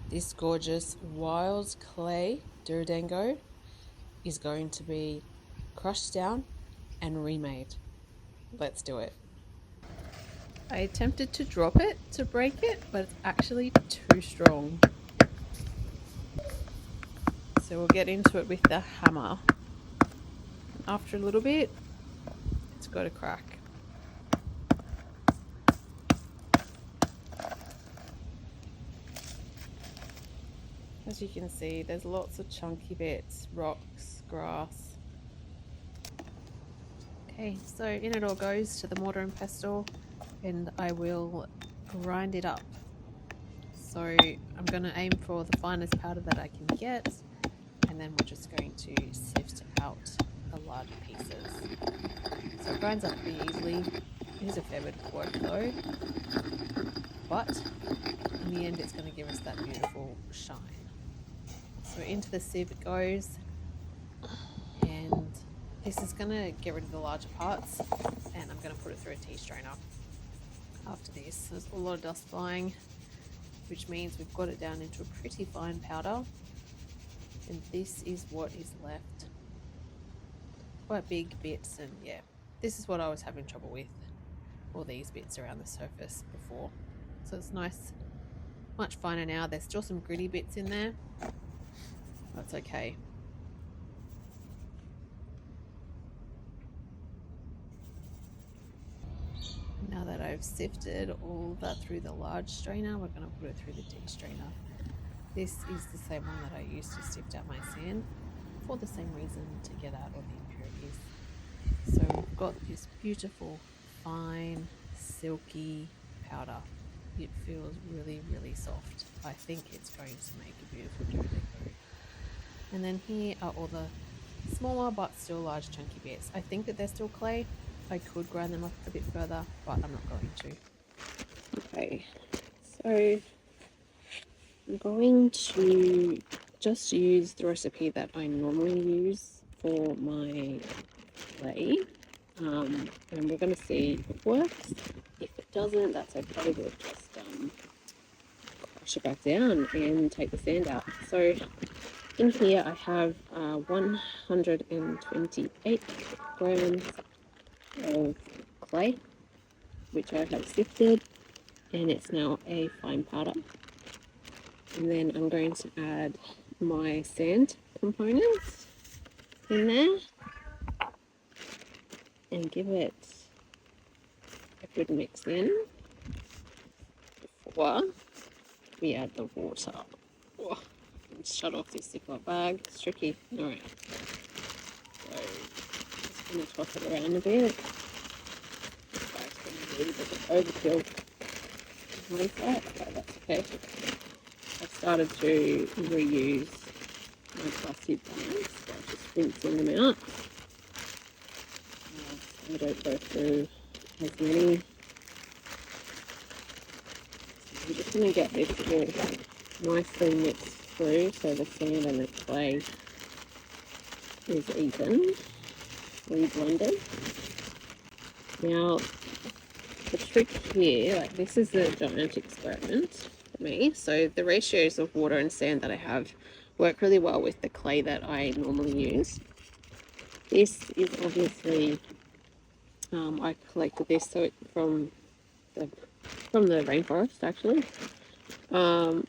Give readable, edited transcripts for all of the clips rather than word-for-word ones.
This gorgeous wild clay Dorodango is going to be crushed down and remade. Let's do it. I attempted to drop it to break it, but it's actually too strong. So we'll get into it with the hammer. After a little bit, it's got a crack. As you can see, there's lots of chunky bits, rocks, grass. Okay, so in it all goes to the mortar and pestle, and I will grind it up. So I'm going to aim for the finest powder that I can get, and then we're just going to sift out the larger pieces. So it grinds up pretty easily. It is a fair bit of work though, but in the end it's going to give us that beautiful shine. So into the sieve it goes, and this is going to get rid of the larger parts, and I'm going to put it through a tea strainer after this. There's a lot of dust flying, which means we've got it down into a pretty fine powder, and this is what is left. Quite big bits, and yeah, this is what I was having trouble with, all these bits around the surface before. So it's nice, much finer now. There's still some gritty bits in there. That's okay. Now that I've sifted all that through the large strainer, we're going to put it through the tea strainer. This is the same one that I used to sift out my sand for the same reason, to get out all the impurities. So we've got this beautiful, fine, silky powder. It feels really, really soft. I think it's going to make a beautiful Dorodango. And then here are all the smaller but still large chunky bits. I think that they're still clay. I could grind them up a bit further, but I'm not going to. Okay, so I'm going to just use the recipe that I normally use for my clay, and we're going to see if it works. If it doesn't, that's okay. We'll just crush it back down and take the sand out. So in here I have 128 grams of clay, which I have sifted, and it's now a fine powder. And then I'm going to add my sand components in there and give it a good mix in before we add the water. Oh, let's shut off this Ziploc bag. It's tricky. Alright. So just going to toss it around a bit. This bag's going to be a little bit of overkill. Like that, but that's okay. I've started to reuse my plastic bags, so I'm just rinsing them out. I don't go through as many. I'm just going to get this all nicely mixed through so the sand and the clay is evenly blended. Now, the trick here, like this is a giant experiment for me. So the ratios of water and sand that I have work really well with the clay that I normally use. This is obviously, I collected this from the rainforest actually. And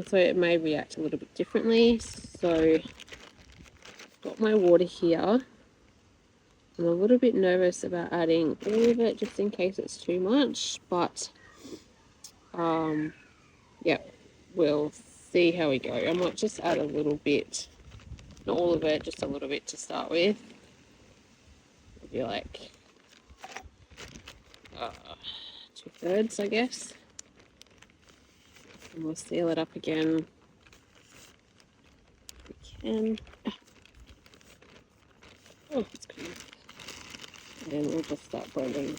so it may react a little bit differently. So I've got my water here. I'm a little bit nervous about adding all of it just in case it's too much, but yeah, we'll see how we go. I might just add a little bit, not all of it, just a little bit to start with. Maybe like 2/3, I guess. And we'll seal it up again. We can. Oh, it's good. And we'll just start blending,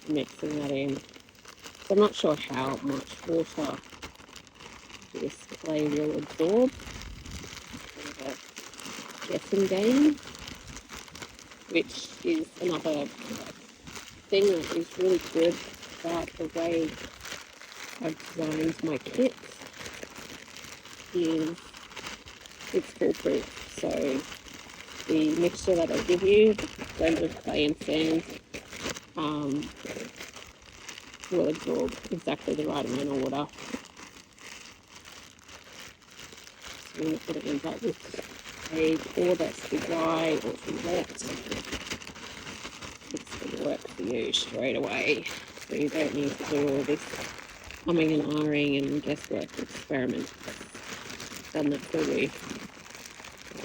mixing that in. So I'm not sure how much water this clay will absorb. Kind of a guessing game, which is another thing that is really good about the way I've designed my kit is it's foolproof. So the mixture that I give you, the blend of clay and sand, will absorb exactly the right amount of water. So we're not going to end up with a core that's too dry or too wet. It's going to work for you straight away. So you don't need to do all this humming and ahhing and guesswork experiment. It's done that for you.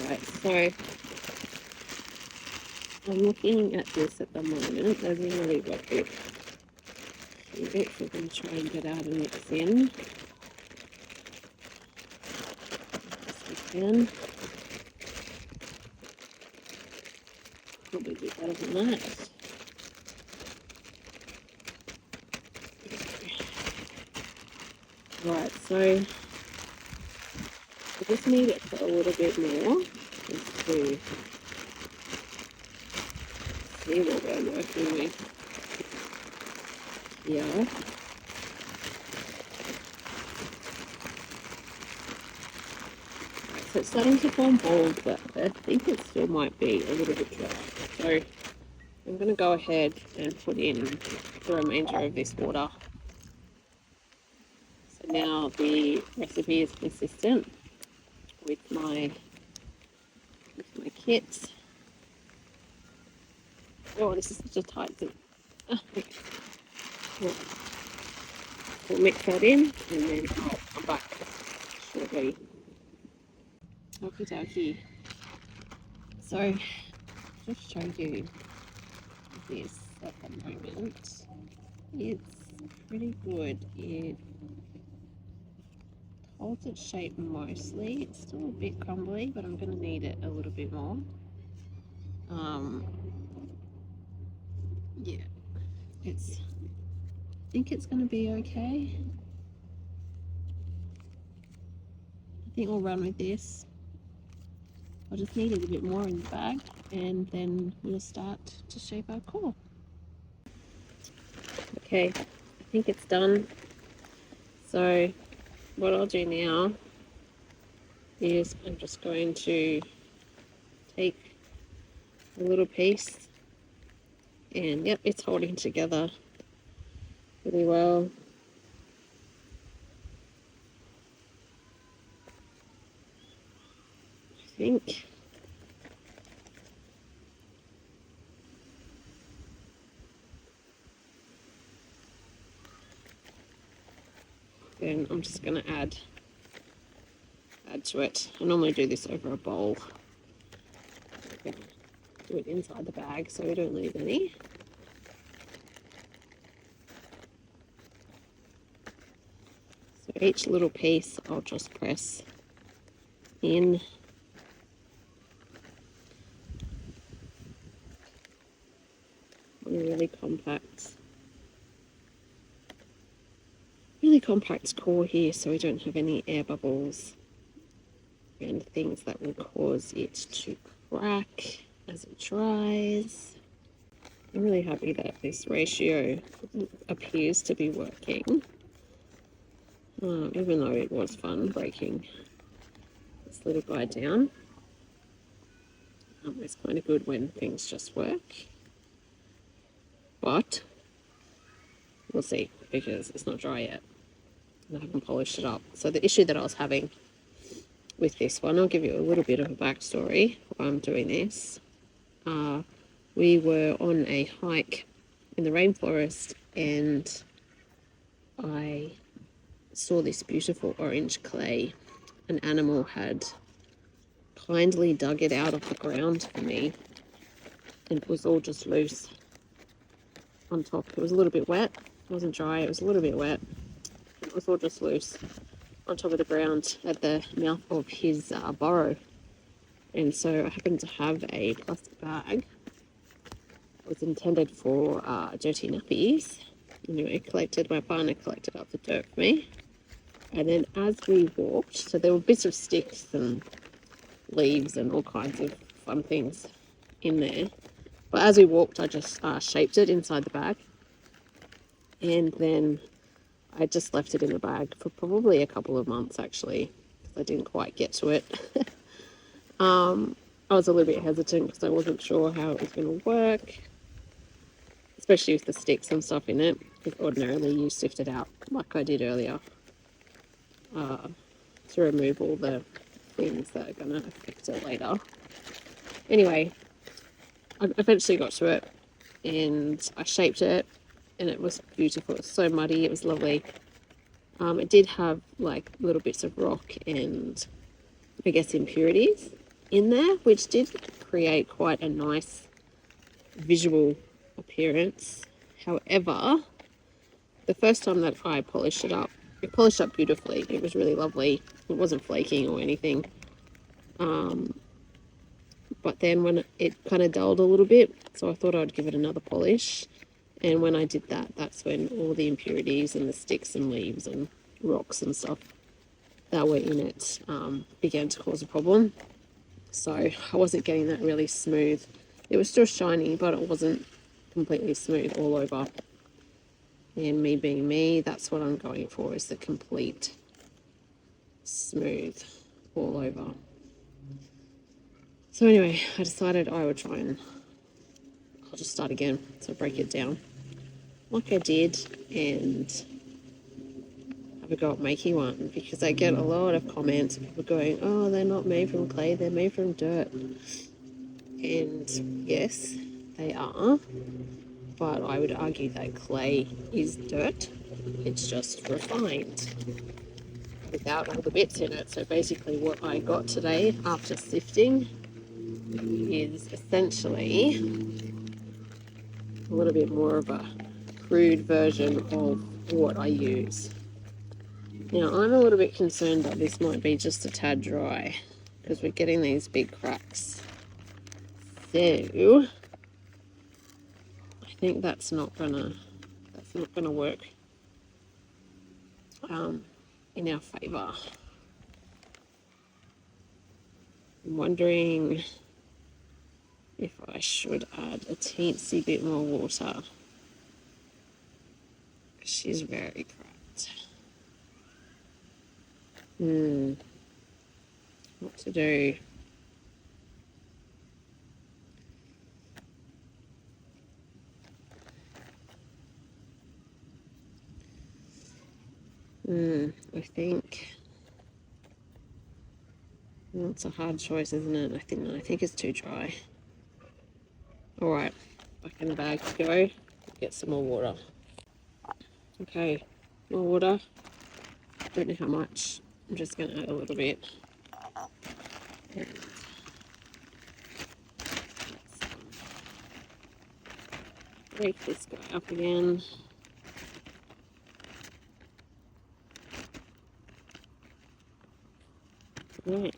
Alright, so I'm looking at this at the moment. There's a really bucket. We're going to try and get out and mix in as we can. Probably do better than that. Right, so I just need it for a little bit more just to see what we're working with here. Right, so it's starting to form balls, but I think it still might be a little bit dry. So I'm going to go ahead and put in the remainder of this water. So now the recipe is consistent with my kit. Oh, this is such a tight thing. We'll mix that in and then I'll come back shortly. Okie dokie. So, just show you this at the moment. It's pretty good. It holds its shape mostly. It's still a bit crumbly, but I'm going to need it a little bit more. Yeah, I think it's going to be okay. I think we'll run with this. I'll just need a little bit more in the bag and then we'll start to shape our core. Okay, I think it's done. So what I'll do now is I'm just going to take a little piece and yep, it's holding together really well. I think. Then I'm just going to add to it. I normally do this over a bowl. I'm going to do it inside the bag so we don't leave any. So each little piece I'll just press in. On a really compact core here so we don't have any air bubbles and things that will cause it to crack as it dries. I'm really happy that this ratio appears to be working, even though it was fun breaking this little guy down. It's kind of good when things just work, but we'll see because it's not dry yet and I haven't polished it up. So the issue that I was having with this one, I'll give you a little bit of a backstory why I'm doing this. We were on a hike in the rainforest and I saw this beautiful orange clay. An animal had kindly dug it out of the ground for me and it was all just loose on top. It was a little bit wet. It wasn't dry, it was a little bit wet. It was all just loose on top of the ground at the mouth of his burrow. And so I happened to have a plastic bag. It was intended for dirty nappies. Anyway, my partner collected up the dirt for me. And then as we walked, so there were bits of sticks and leaves and all kinds of fun things in there. But as we walked, I just shaped it inside the bag. And then I just left it in the bag for probably a couple of months actually, because I didn't quite get to it. I was a little bit hesitant because I wasn't sure how it was going to work, especially with the sticks and stuff in it, because ordinarily you sift it out like I did earlier to remove all the things that are going to affect it later. Anyway, I eventually got to it and I shaped it and it was beautiful. It was so muddy, it was lovely. It did have like little bits of rock and I guess impurities in there, which did create quite a nice visual appearance. However, the first time that I polished it polished up beautifully. It was really lovely. It wasn't flaking or anything. But then when it kind of dulled a little bit, so I thought I'd give it another polish. And when I did that, that's when all the impurities and the sticks and leaves and rocks and stuff that were in it began to cause a problem. So I wasn't getting that really smooth. It was still shiny, but it wasn't completely smooth all over. And me being me, that's what I'm going for, is the complete smooth all over. So anyway, I decided I would try and I'll just start again. So break it down like I did and have a go at making one, because I get a lot of comments of people going, oh, they're not made from clay, they're made from dirt. And yes, they are, but I would argue that clay is dirt. It's just refined without all the bits in it. So basically what I got today after sifting is essentially a little bit more of a crude version of what I use. Now I'm a little bit concerned that this might be just a tad dry because we're getting these big cracks. So I think that's not gonna work in our favor. I'm wondering if I should add a teensy bit more water. She's very cracked. What to do? I think it's a hard choice, isn't it? I think it's too dry. All right, back in the bag to go. Get some more water. Okay, more water. Don't know how much. I'm just going to add a little bit. And break this guy up again. Right.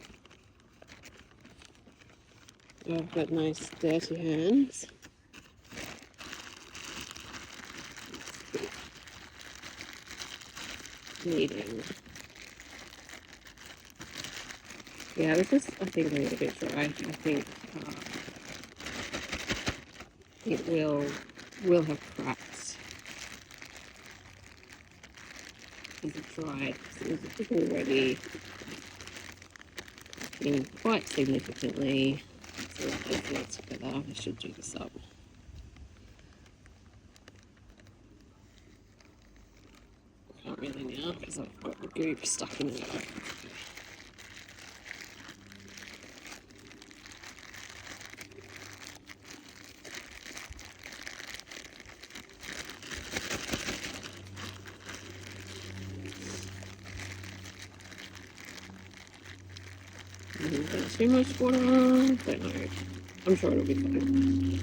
I've got nice dirty hands. Kneading. Yeah, this is, I think, a little bit dry. I think it will have cracks as it dried. So it's already cracking quite significantly. So let's together. I should do this up. Can't really now because I've got the goop stuck in it. Too much water? Don't know. I'm sure it'll be fine.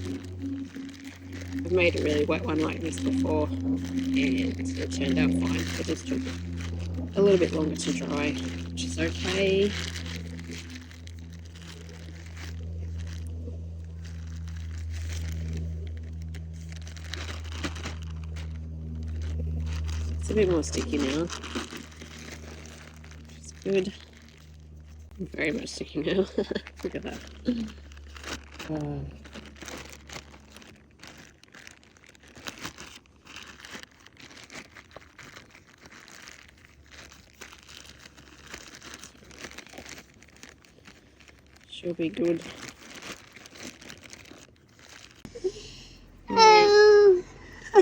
I've made a really wet one like this before and it turned out fine. It just took a little bit longer to dry, which is okay. It's a bit more sticky now, which is good. Very much sticky now. Look at that. She'll be good. Oh, So,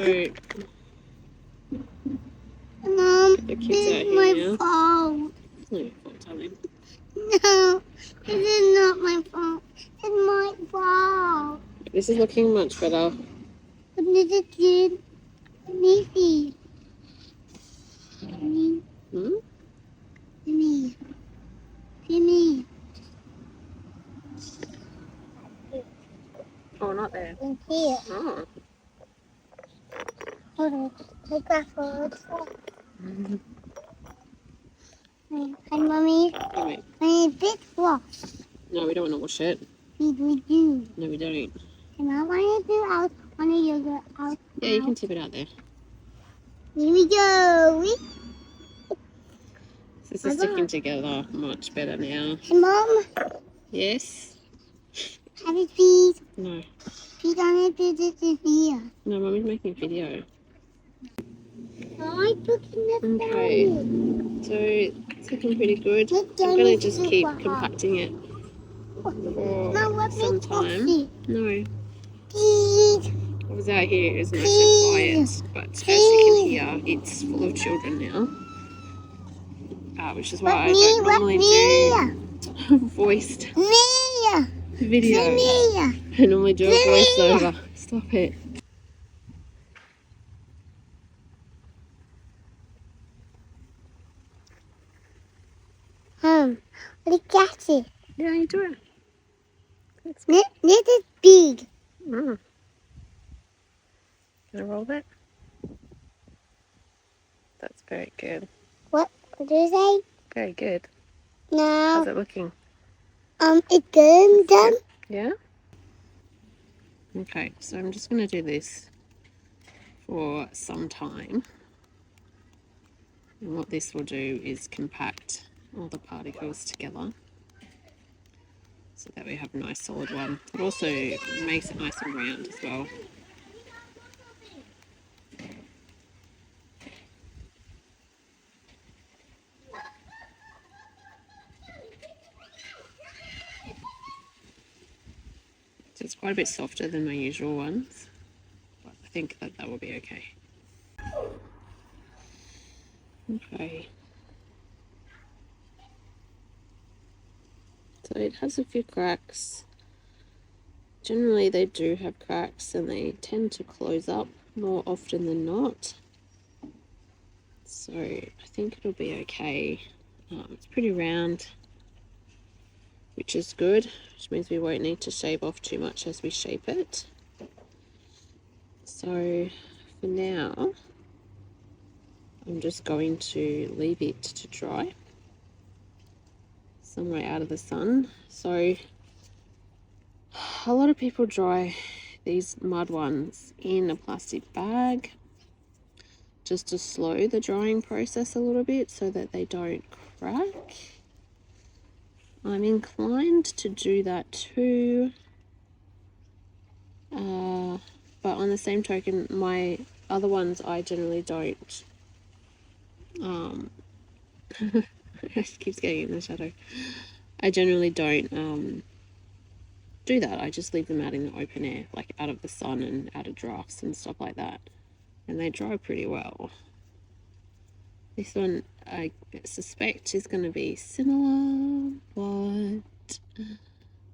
Mom, the kids it's out here my now. fault. It's not your fault, darling. No, it is not my fault. It's my fault. This is looking much better. But this is good. Missy. Me. Hmm? Me. Me. Oh, not there. In here. Oh. Hold on. Take that forward. Hi, Mommy. Wait. I need this wash. No, we don't want to wash it. We do. No, we don't. And I want to do out on the yogurt out. Yeah, you can tip it out there. Here we go. This is sticking together much better now. Hey, Mom. Yes? Have a feed. No. Feed on it. This is here. No, Mummy's making a video. I'm cooking this Okay. So, it's looking pretty good. I'm going to just keep compacting it for some time. No. Please. I was out here, it was nice and quiet, but as you can hear, it's full of children now. Which is why I don't normally do voiced videos. I normally do a voiceover. Stop it. Look at it. Yeah, you do it. This is big. Mm. Gonna roll that? That's very good. What do you say? Very good. No. How's it looking? It's good. Done. Yeah? Okay, so I'm just going to do this for some time. And what this will do is compact all the particles together so that we have a nice solid one. It also makes it nice and round as well. So it's quite a bit softer than my usual ones, but I think that will be okay. Okay. So it has a few cracks. Generally they do have cracks and they tend to close up more often than not. So I think it'll be okay. It's pretty round, which is good, which means we won't need to shave off too much as we shape it. So for now, I'm just going to leave it to dry somewhere out of the sun. So a lot of people dry these mud ones in a plastic bag just to slow the drying process a little bit so that they don't crack. I'm inclined to do that too, but on the same token, my other ones I generally don't it keeps getting in the shadow. I generally don't do that. I just leave them out in the open air, like out of the sun and out of drafts and stuff like that, and they dry pretty well. This one I suspect is going to be similar, but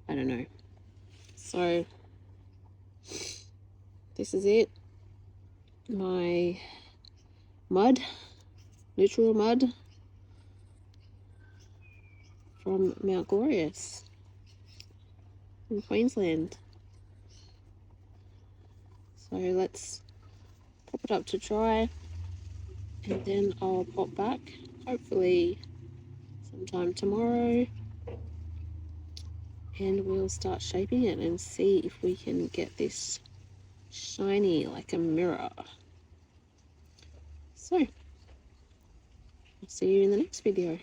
I don't know. So this is it. My mud, literal mud from Mount Glorious in Queensland. So let's pop it up to dry and then I'll pop back hopefully sometime tomorrow and we'll start shaping it and see if we can get this shiny like a mirror. So I'll see you in the next video.